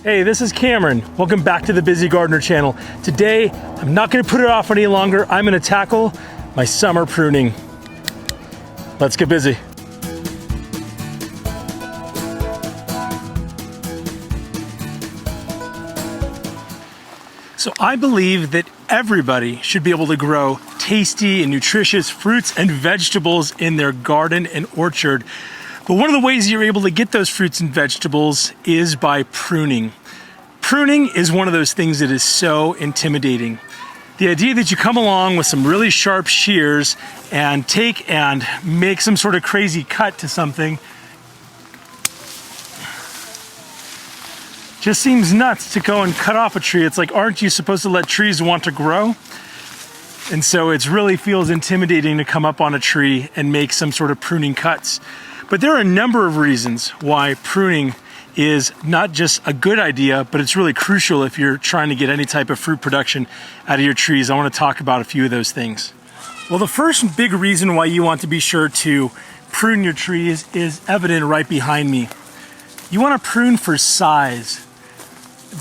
Hey, this is Cameron. Welcome back to the Busy Gardener channel. Today, I'm not gonna put it off any longer. I'm gonna tackle my summer pruning. Let's get busy. So I believe that everybody should be able to grow tasty and nutritious fruits and vegetables in their garden and orchard. But one of the ways you're able to get those fruits and vegetables is by pruning. Pruning is one of those things that is so intimidating. The idea that you come along with some really sharp shears and take and make some sort of crazy cut to something just seems nuts to go and cut off a tree. It's like, aren't you supposed to let trees want to grow? And so it really feels intimidating to come up on a tree and make some sort of pruning cuts. But there are a number of reasons why pruning is not just a good idea, but it's really crucial if you're trying to get any type of fruit production out of your trees. I want to talk about a few of those things. Well, the first big reason why you want to be sure to prune your trees is evident right behind me. You want to prune for size.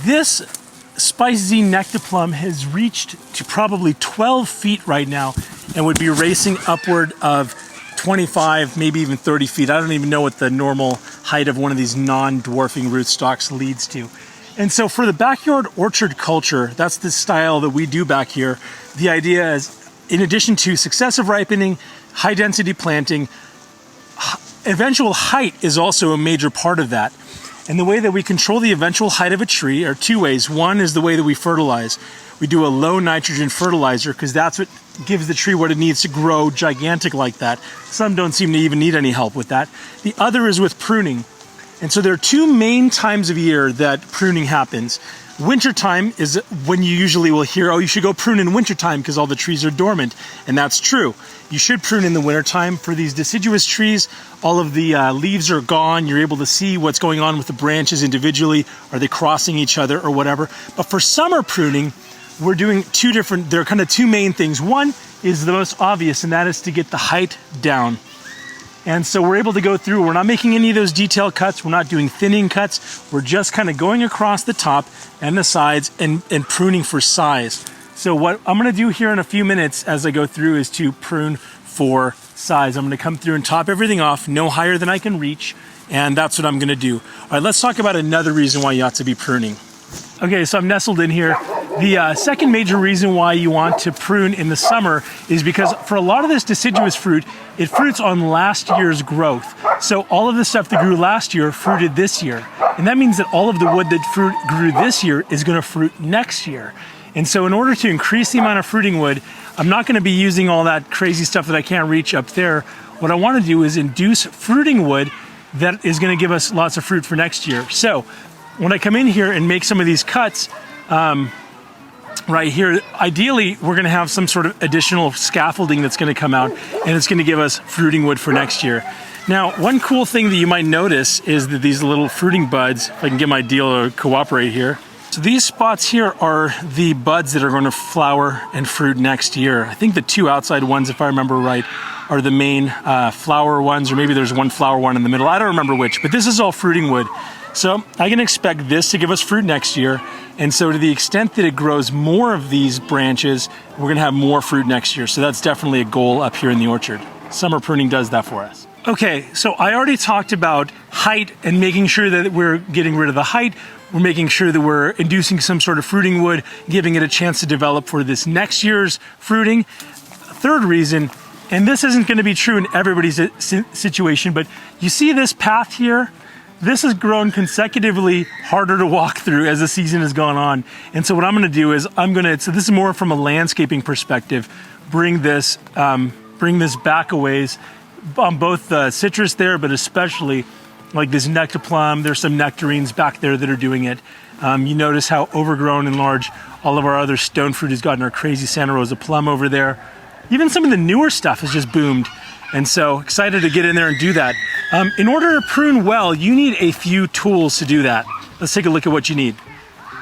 This Spice Z Plum has reached to probably 12 feet right now and would be racing upward of 25, maybe even 30 feet. I don't even know what the normal height of one of these non-dwarfing rootstocks leads to. And so for the backyard orchard culture, that's the style that we do back here. The idea is, in addition to successive ripening, high density planting, eventual height is also a major part of that. And the way that we control the eventual height of a tree are two ways. One is the way that we fertilize. We do a low nitrogen fertilizer because that's what gives the tree what it needs to grow gigantic like that. Some don't seem to even need any help with that. The other is with pruning. And so there are two main times of year that pruning happens. Wintertime is when you usually will hear, oh, you should go prune in wintertime because all the trees are dormant. And that's true. You should prune in the wintertime. For these deciduous trees, all of the leaves are gone. You're able to see what's going on with the branches individually. Are they crossing each other or whatever? But for summer pruning, we're doing there are kind of two main things. One is the most obvious, and that is to get the height down. And so we're able to go through, we're not making any of those detailed cuts, we're not doing thinning cuts, we're just kind of going across the top and the sides and pruning for size. So what I'm gonna do here in a few minutes as I go through is to prune for size. I'm gonna come through and top everything off, no higher than I can reach, and that's what I'm gonna do. All right, let's talk about another reason why you ought to be pruning. Okay, so I'm nestled in here. The second major reason why you want to prune in the summer is because for a lot of this deciduous fruit, it fruits on last year's growth. So all of the stuff that grew last year fruited this year. And that means that all of the wood that grew this year is gonna fruit next year. And so in order to increase the amount of fruiting wood, I'm not gonna be using all that crazy stuff that I can't reach up there. What I wanna do is induce fruiting wood that is gonna give us lots of fruit for next year. So when I come in here and make some of these cuts, right here, ideally we're gonna have some sort of additional scaffolding that's gonna come out and it's gonna give us fruiting wood for next year. Now, one cool thing that you might notice is that these little fruiting buds, if I can get my deal to cooperate here. So these spots here are the buds that are gonna flower and fruit next year. I think the two outside ones, if I remember right, are the main flower ones, or maybe there's one flower one in the middle. I don't remember which, but this is all fruiting wood. So I can expect this to give us fruit next year. And so to the extent that it grows more of these branches, we're gonna have more fruit next year. So that's definitely a goal up here in the orchard. Summer pruning does that for us. Okay, so I already talked about height and making sure that we're getting rid of the height. We're making sure that we're inducing some sort of fruiting wood, giving it a chance to develop for this next year's fruiting. Third reason, and this isn't gonna be true in everybody's situation, but you see this path here? This has grown consecutively harder to walk through as the season has gone on. And so what I'm gonna do is so this is more from a landscaping perspective, bring this back a ways on both the citrus there, but especially like this Plum. There's some nectarines back there that are doing it. You notice how overgrown and large all of our other stone fruit has gotten. Our crazy Santa Rosa Plum over there. Even some of the newer stuff has just boomed. And so excited to get in there and do that. In order to prune well, you need a few tools to do that. Let's take a look at what you need.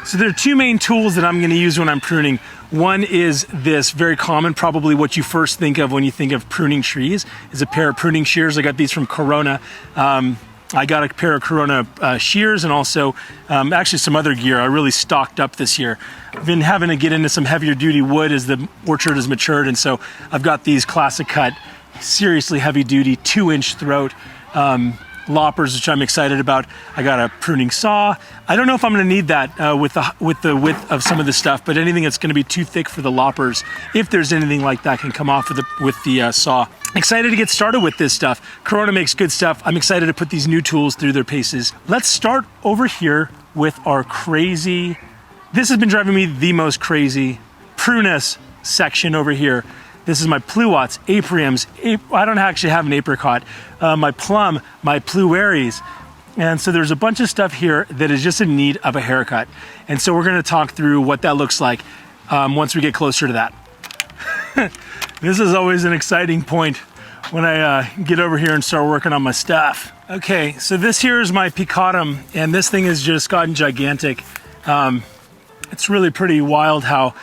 So there are two main tools that I'm gonna use when I'm pruning. One is this very common, probably what you first think of when you think of pruning trees, is a pair of pruning shears. I got these from Corona. I got a pair of Corona shears and also actually some other gear. I really stocked up this year. I've been having to get into some heavier duty wood as the orchard has matured, and so I've got these classic cut, seriously heavy duty 2-inch throat loppers, which I'm excited about. I got a pruning saw. I don't know if I'm going to need that with the width of some of the stuff, but anything that's going to be too thick for the loppers, if there's anything like that, can come off with the saw. Excited to get started with this stuff. Corona makes good stuff. I'm excited to put these new tools through their paces. Let's start over here with our crazy, this has been driving me the most crazy, prunus section over here. This is my Pluots, Apriums. I don't actually have an apricot. My Plum, my Pluerries. And so there's a bunch of stuff here that is just in need of a haircut. And so we're gonna talk through what that looks like once we get closer to that. This is always an exciting point when I get over here and start working on my stuff. Okay, so this here is my Peacotum, and this thing has just gotten gigantic. It's really pretty wild how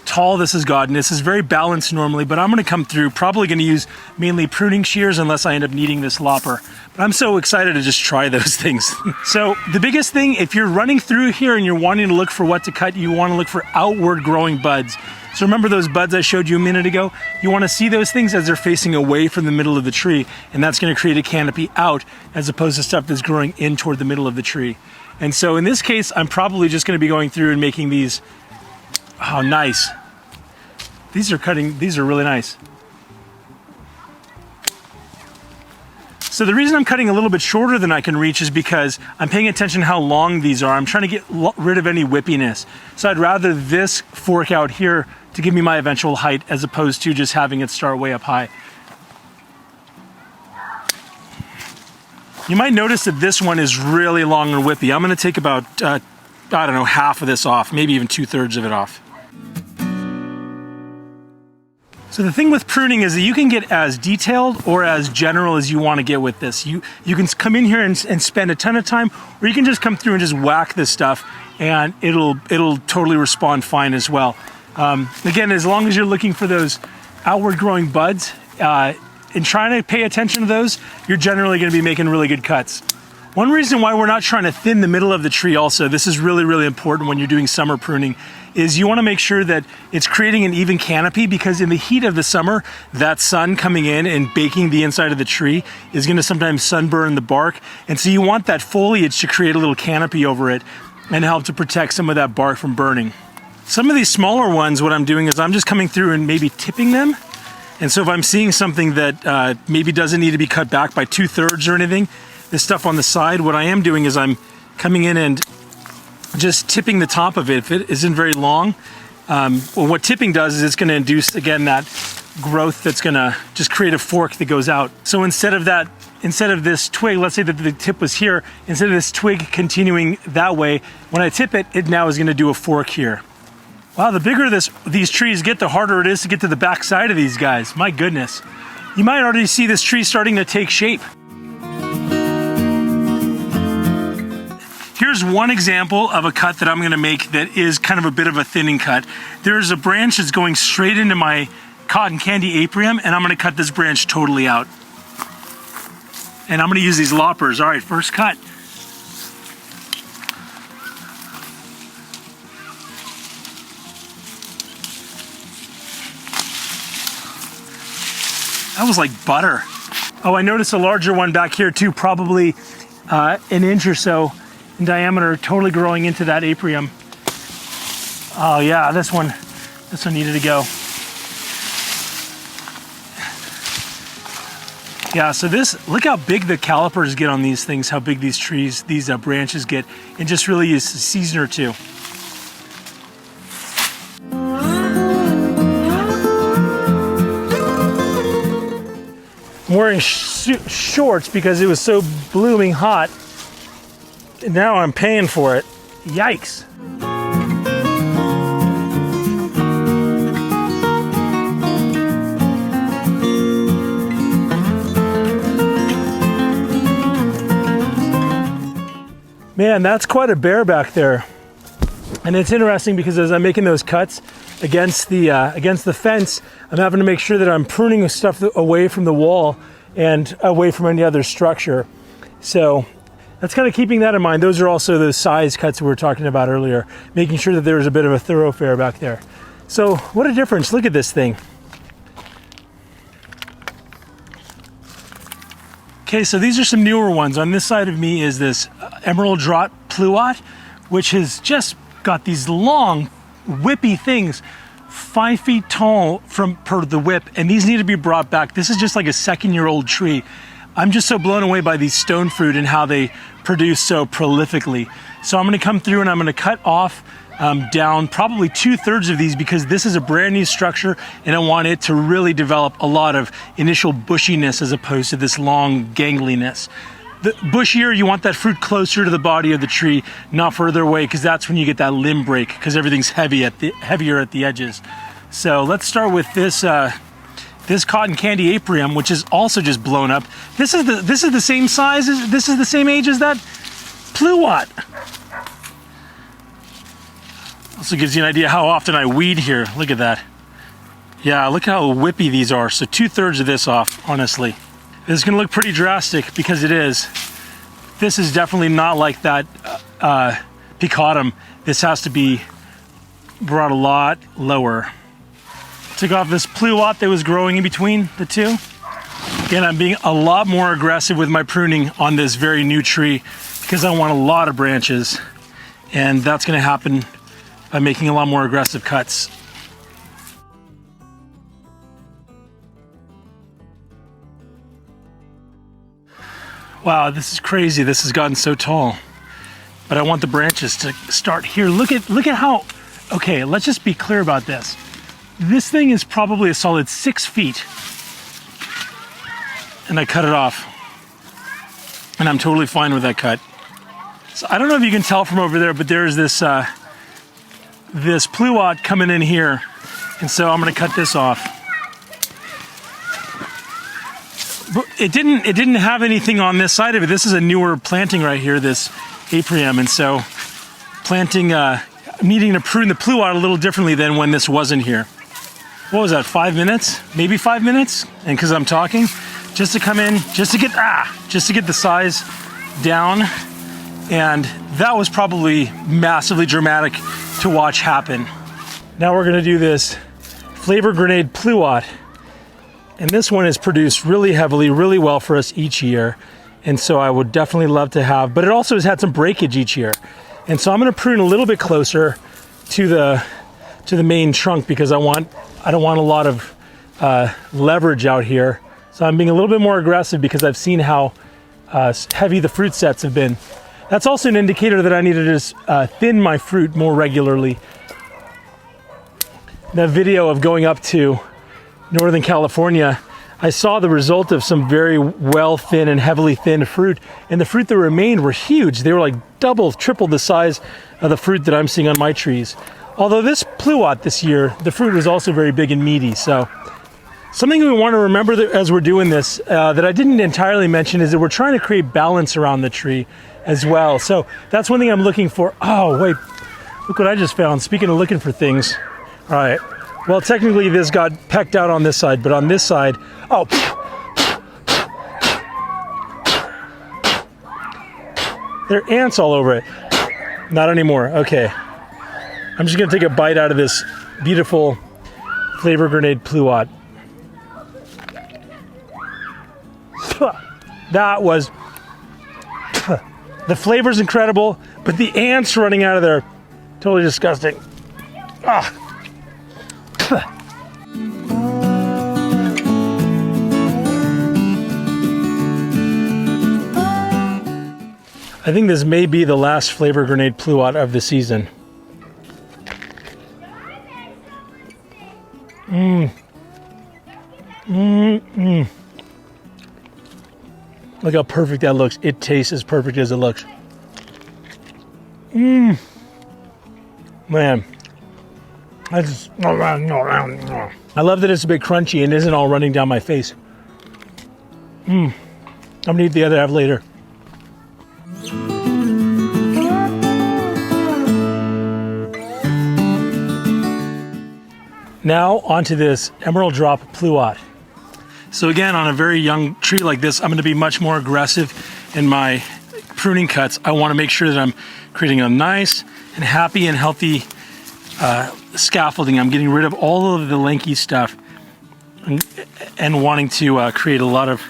tall this has gotten. This is very balanced normally, but I'm gonna come through, probably gonna use mainly pruning shears unless I end up needing this lopper. But I'm so excited to just try those things. So the biggest thing, if you're running through here and you're wanting to look for what to cut, you wanna look for outward growing buds. So remember those buds I showed you a minute ago? You wanna see those things as they're facing away from the middle of the tree, and that's gonna create a canopy out as opposed to stuff that's growing in toward the middle of the tree. And so in this case, I'm probably just gonna be going through and making these, oh, nice. These are really nice. So the reason I'm cutting a little bit shorter than I can reach is because I'm paying attention to how long these are. I'm trying to get rid of any whippiness. So I'd rather this fork out here to give me my eventual height as opposed to just having it start way up high. You might notice that this one is really long and whippy. I'm gonna take about, I don't know, half of this off, maybe even 2/3 of it off. So the thing with pruning is that you can get as detailed or as general as you want to get with this. You can come in here and spend a ton of time, or you can just come through and just whack this stuff and it'll totally respond fine as well. Again, as long as you're looking for those outward growing buds and trying to pay attention to those, you're generally going to be making really good cuts. One reason why we're not trying to thin the middle of the tree also, this is really, really important when you're doing summer pruning, is you want to make sure that it's creating an even canopy, because in the heat of the summer, that sun coming in and baking the inside of the tree is going to sometimes sunburn the bark. And so you want that foliage to create a little canopy over it and help to protect some of that bark from burning. Some of these smaller ones, what I'm doing is I'm just coming through and maybe tipping them. And so if I'm seeing something that maybe doesn't need to be cut back by 2/3 or anything, this stuff on the side, what I am doing is I'm coming in and just tipping the top of it. If it isn't very long, well, what tipping does is it's going to induce, again, that growth that's going to just create a fork that goes out. So instead of this twig, let's say that the tip was here, instead of this twig continuing that way, when I tip it, it now is going to do a fork here. Wow, the bigger these trees get, the harder it is to get to the back side of these guys. My goodness. You might already see this tree starting to take shape. Here's one example of a cut that I'm gonna make that is kind of a bit of a thinning cut. There's a branch that's going straight into my Cot-N-Candy Aprium, and I'm gonna cut this branch totally out. And I'm gonna use these loppers. All right, first cut. That was like butter. Oh, I noticed a larger one back here too, probably an inch or so in diameter, totally growing into that Aprium. Oh yeah, this one needed to go. Yeah, so look how big the calipers get on these things, how big these trees, these branches get, in just really a season or two. I'm wearing shorts because it was so blooming hot. And now I'm paying for it. Yikes. Man, that's quite a bear back there. And it's interesting because as I'm making those cuts against the fence, I'm having to make sure that I'm pruning stuff away from the wall and away from any other structure. So that's kind of keeping that in mind. Those are also those size cuts we were talking about earlier, making sure that there's a bit of a thoroughfare back there. So what a difference. Look at this thing. Okay, so these are some newer ones. On this side of me is this emerald drop Pluot, which has just got these long, whippy things, 5 feet tall per the whip, and these need to be brought back. This is just like a second-year-old tree. I'm just so blown away by these stone fruit and how they produce so prolifically. So I'm gonna come through and I'm gonna cut off down probably 2/3 of these, because this is a brand new structure and I want it to really develop a lot of initial bushiness as opposed to this long gangliness. The bushier, you want that fruit closer to the body of the tree, not further away, because that's when you get that limb break, because everything's heavier at the edges. So let's start with this this Cot-N-Candy Aprium, which is also just blown up. This is the same size as, this is the same age as that Pluot. Also gives you an idea how often I weed here. Look at that. Yeah, look how whippy these are. So 2/3 of this off, honestly. This is gonna look pretty drastic because it is. This is definitely not like that Peacotum. This has to be brought a lot lower. Took off this Pluot that was growing in between the two. Again, I'm being a lot more aggressive with my pruning on this very new tree because I want a lot of branches, and that's gonna happen by making a lot more aggressive cuts. Wow, this is crazy. This has gotten so tall. But I want the branches to start here. Look at how, okay, let's just be clear about this. This thing is probably a solid 6 feet. And I cut it off. And I'm totally fine with that cut. So I don't know if you can tell from over there, but there's this this Pluot coming in here. And so I'm gonna cut this off. It didn't have anything on this side of it. This is a newer planting right here, this Aprium, and so planting, needing to prune the Pluot a little differently than when this wasn't here. What was that, 5 minutes? Maybe 5 minutes? And because I'm talking, just to come in, just to get the size down, and that was probably massively dramatic to watch happen. Now we're gonna do this Flavor Grenade Pluot. And this one is produced really heavily, really well for us each year. And so I would definitely love to have, but it also has had some breakage each year. And so I'm gonna prune a little bit closer to the main trunk because I don't want a lot of leverage out here. So I'm being a little bit more aggressive because I've seen how heavy the fruit sets have been. That's also an indicator that I need to just thin my fruit more regularly. That video of going up to Northern California, I saw the result of some very well thinned and heavily thinned fruit, and the fruit that remained were huge. They were like double, triple the size of the fruit that I'm seeing on my trees. Although this Pluot this year, the fruit was also very big and meaty. So something we want to remember as we're doing this that I didn't entirely mention is that we're trying to create balance around the tree as well. So that's one thing I'm looking for. Oh wait, look what I just found. Speaking of looking for things. All right. Well, technically this got pecked out on this side, but on this side, oh. There are ants all over it. Not anymore, okay. I'm just gonna take a bite out of this beautiful Flavor Grenade Pluot. That was, the flavor's incredible, but the ants running out of there, totally disgusting. Ah. I think this may be the last Flavor Grenade Pluot of the season. Look how perfect that looks. It tastes as perfect as it looks. Man. I love that it's a bit crunchy and isn't all running down my face. I'm gonna eat the other half later. Now onto this Emerald Drop Pluot. So again, on a very young tree like this, I'm gonna be much more aggressive in my pruning cuts, I want to make sure that I'm creating a nice and happy and healthy scaffolding. I'm getting rid of all of the lanky stuff and wanting to create a lot of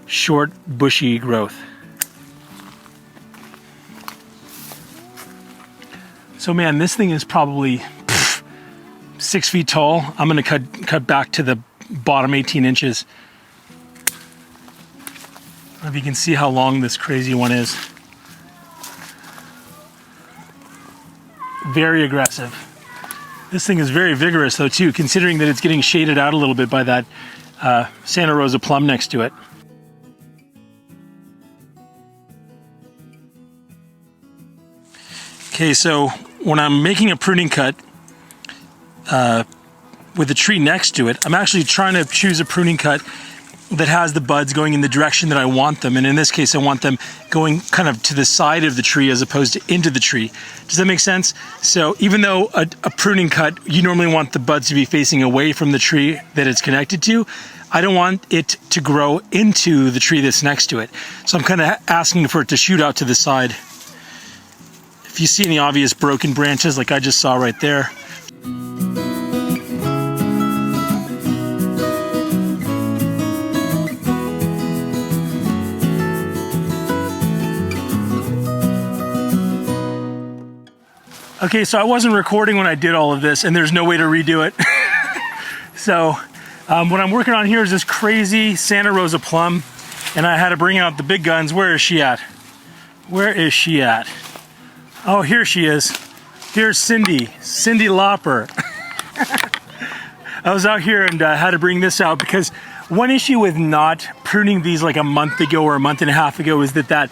short, bushy growth. So man, this thing is probably 6 feet tall. I'm gonna cut back to the bottom 18 inches. I don't know if you can see how long this crazy one is. Very aggressive. This thing is very vigorous though too, considering that it's getting shaded out a little bit by that Santa Rosa plum next to it. Okay, so when I'm making a pruning cut with the tree next to it, I'm actually trying to choose a pruning cut that has the buds going in the direction that I want them. And in this case, I want them going kind of to the side of the tree as opposed to into the tree. Does that make sense? So even though a pruning cut, you normally want the buds to be facing away from the tree that it's connected to, I don't want it to grow into the tree that's next to it. So I'm kind of asking for it to shoot out to the side. If you see any obvious broken branches like I just saw right there. Okay, so I wasn't recording when I did all of this and there's no way to redo it. So what I'm working on here is this crazy Santa Rosa plum and I had to bring out the big guns. Where is she at? Where is she at? Oh, here she is. Here's Cindy Lauper. I was out here and had to bring this out because one issue with not pruning these like a month ago or a month and a half ago is that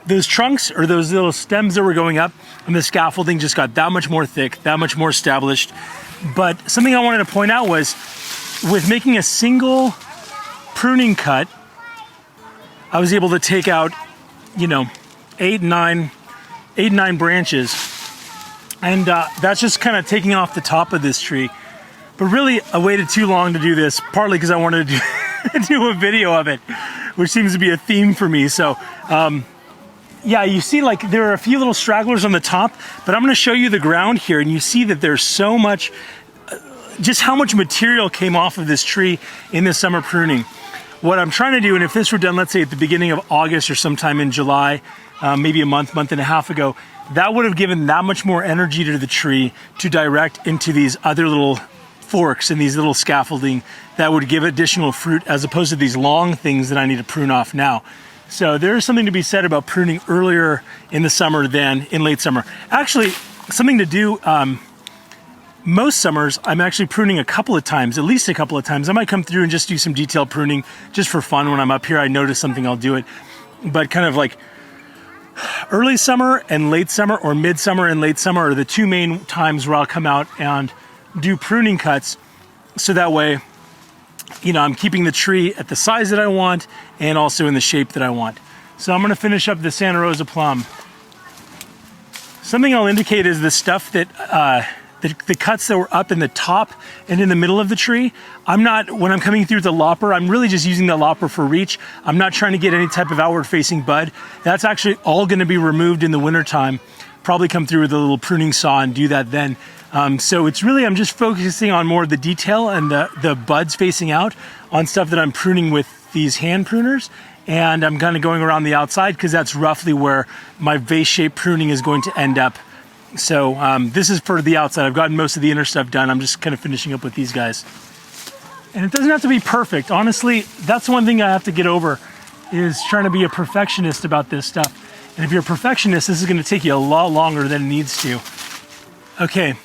those trunks or those little stems that were going up and the scaffolding just got that much more thick, that much more established. But something I wanted to point out was with making a single pruning cut, I was able to take out, you know, 8, 9 branches, and that's just kind of taking off the top of this tree. But really, I waited too long to do this, partly because I wanted to do a video of it, which seems to be a theme for me. So yeah, you see like there are a few little stragglers on the top, but I'm going to show you the ground here, and you see that there's so much, just how much material came off of this tree in the summer pruning. What I'm trying to do, and if this were done, let's say at the beginning of August or sometime in July, maybe a month and a half ago, that would have given that much more energy to the tree to direct into these other little forks and these little scaffolding that would give additional fruit as opposed to these long things that I need to prune off now. So there is something to be said about pruning earlier in the summer than in late summer. Actually, something to do, most summers, I'm actually pruning a couple of times, at least a couple of times. I might come through and just do some detailed pruning just for fun. When I'm up here, I notice something, I'll do it. But kind of like early summer and late summer, or midsummer and late summer, are the two main times where I'll come out and do pruning cuts. So that way, you know, I'm keeping the tree at the size that I want and also in the shape that I want. So I'm gonna finish up the Santa Rosa plum. Something I'll indicate is the stuff that, the cuts that were up in the top and in the middle of the tree, when I'm coming through the lopper, I'm really just using the lopper for reach. I'm not trying to get any type of outward facing bud. That's actually all gonna be removed in the wintertime. Probably come through with a little pruning saw and do that then. So it's really, I'm just focusing on more of the detail and the buds facing out on stuff that I'm pruning with these hand pruners. And I'm kind of going around the outside because that's roughly where my vase shape pruning is going to end up. So this is for the outside. I've gotten most of the inner stuff done. I'm just kind of finishing up with these guys. And it doesn't have to be perfect. Honestly, that's one thing I have to get over, is trying to be a perfectionist about this stuff. And if you're a perfectionist, this is going to take you a lot longer than it needs to. Okay,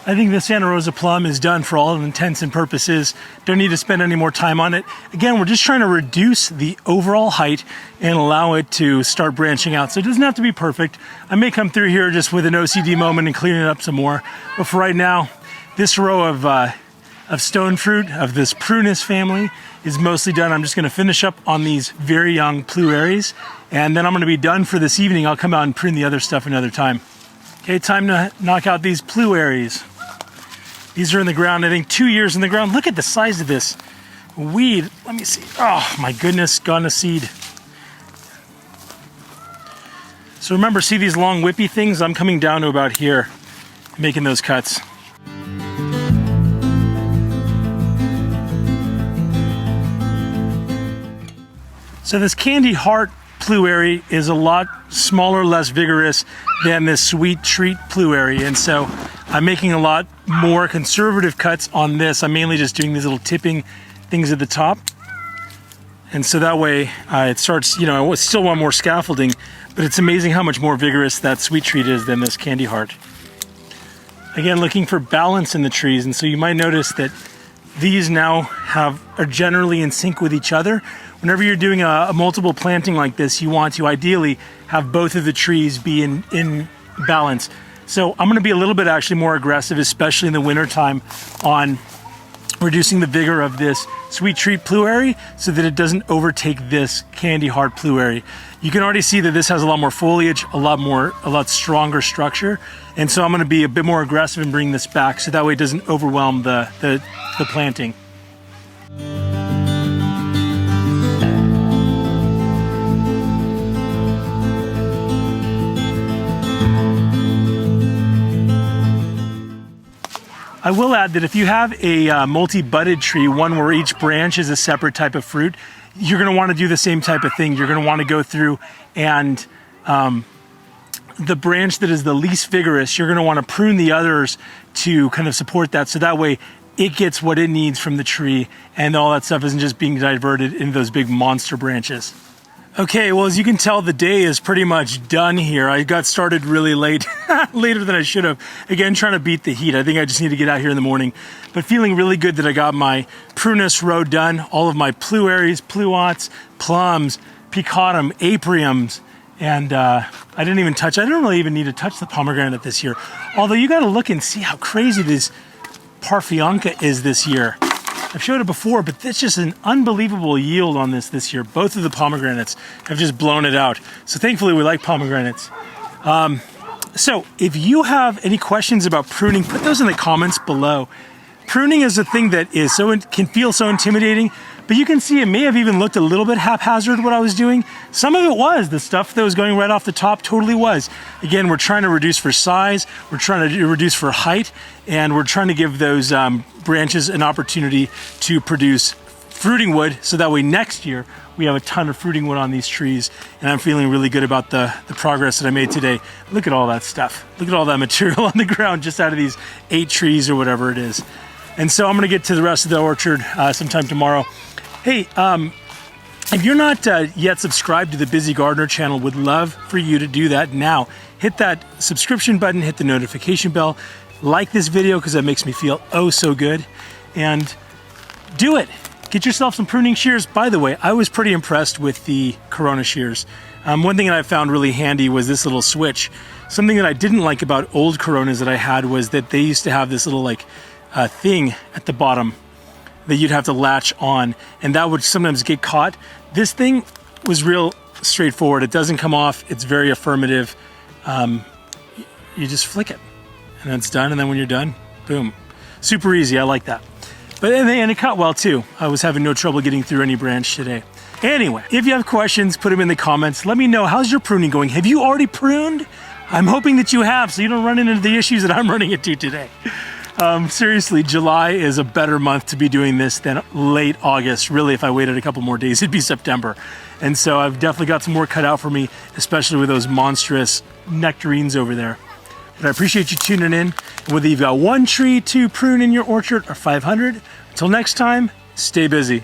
I think the Santa Rosa plum is done for all intents and purposes. Don't need to spend any more time on it. Again, we're just trying to reduce the overall height and allow it to start branching out. So it doesn't have to be perfect. I may come through here just with an OCD moment and clean it up some more. But for right now, this row of stone fruit of this Prunus family is mostly done. I'm just going to finish up on these very young Pluerries, and then I'm going to be done for this evening. I'll come out and prune the other stuff another time. Okay, time to knock out these Pluerries. These are in the ground, I think 2 years in the ground. Look at the size of this weed. Let me see. Oh my goodness, gone to seed. So remember, see these long whippy things? I'm coming down to about here, making those cuts. So this candy heart Pluerry is a lot smaller, less vigorous than this sweet treat Pluerry, and so I'm making a lot more conservative cuts on this. I'm mainly just doing these little tipping things at the top, and so that way it starts, you know, I still want more scaffolding, but it's amazing how much more vigorous that sweet treat is than this candy heart. Again, looking for balance in the trees, and so you might notice that these now are generally in sync with each other. Whenever you're doing a multiple planting like this, you want to ideally have both of the trees be in balance. So I'm gonna be a little bit actually more aggressive, especially in the winter time, on reducing the vigor of this sweet treat Pluerry so that it doesn't overtake this candy heart Pluerry. You can already see that this has a lot more foliage, a lot stronger structure. And so I'm gonna be a bit more aggressive and bring this back so that way it doesn't overwhelm the planting. I will add that if you have a multi-budded tree, one where each branch is a separate type of fruit, you're going to want to do the same type of thing. You're going to want to go through and the branch that is the least vigorous, you're going to want to prune the others to kind of support that, so that way it gets what it needs from the tree and all that stuff isn't just being diverted into those big monster branches. Okay, well, as you can tell, the day is pretty much done here. I got started really late, later than I should have. Again, trying to beat the heat. I think I just need to get out here in the morning. But feeling really good that I got my prunus row done, all of my Pluerries, Pluots, Plums, Peacotum, Apriums, and I don't really even need to touch the pomegranate this year. Although you gotta look and see how crazy this Parfionca is this year. I've showed it before, but that's just an unbelievable yield on this year. Both of the pomegranates have just blown it out. So thankfully we like pomegranates. So if you have any questions about pruning, put those in the comments below. Pruning is a thing that can feel so intimidating, but you can see it may have even looked a little bit haphazard what I was doing. Some of it was. The stuff that was going right off the top totally was. Again, we're trying to reduce for size, we're trying to reduce for height, and we're trying to give those branches an opportunity to produce fruiting wood, so that way next year we have a ton of fruiting wood on these trees, and I'm feeling really good about the progress that I made today. Look at all that stuff. Look at all that material on the ground just out of these 8 trees or whatever it is. And so I'm gonna get to the rest of the orchard sometime tomorrow. Hey, if you're not yet subscribed to the Busy Gardener channel, would love for you to do that now. Hit that subscription button, hit the notification bell, like this video because that makes me feel oh so good, and do it. Get yourself some pruning shears. By the way, I was pretty impressed with the Corona shears. One thing that I found really handy was this little switch. Something that I didn't like about old Coronas that I had was that they used to have this little thing at the bottom that you'd have to latch on, and that would sometimes get caught. This thing was real straightforward. It doesn't come off. It's very affirmative. You just flick it and it's done, and then when you're done, boom. Super easy. I like that. But and it cut well too. I was having no trouble getting through any branch today. Anyway, if you have questions, put them in the comments. Let me know, how's your pruning going? Have you already pruned? I'm hoping that you have, so you don't run into the issues that I'm running into today. Seriously, July is a better month to be doing this than late August. Really, if I waited a couple more days, it'd be September. And so I've definitely got some more cut out for me, especially with those monstrous nectarines over there. But I appreciate you tuning in. And whether you've got 1 tree to prune in your orchard or 500, until next time, stay busy.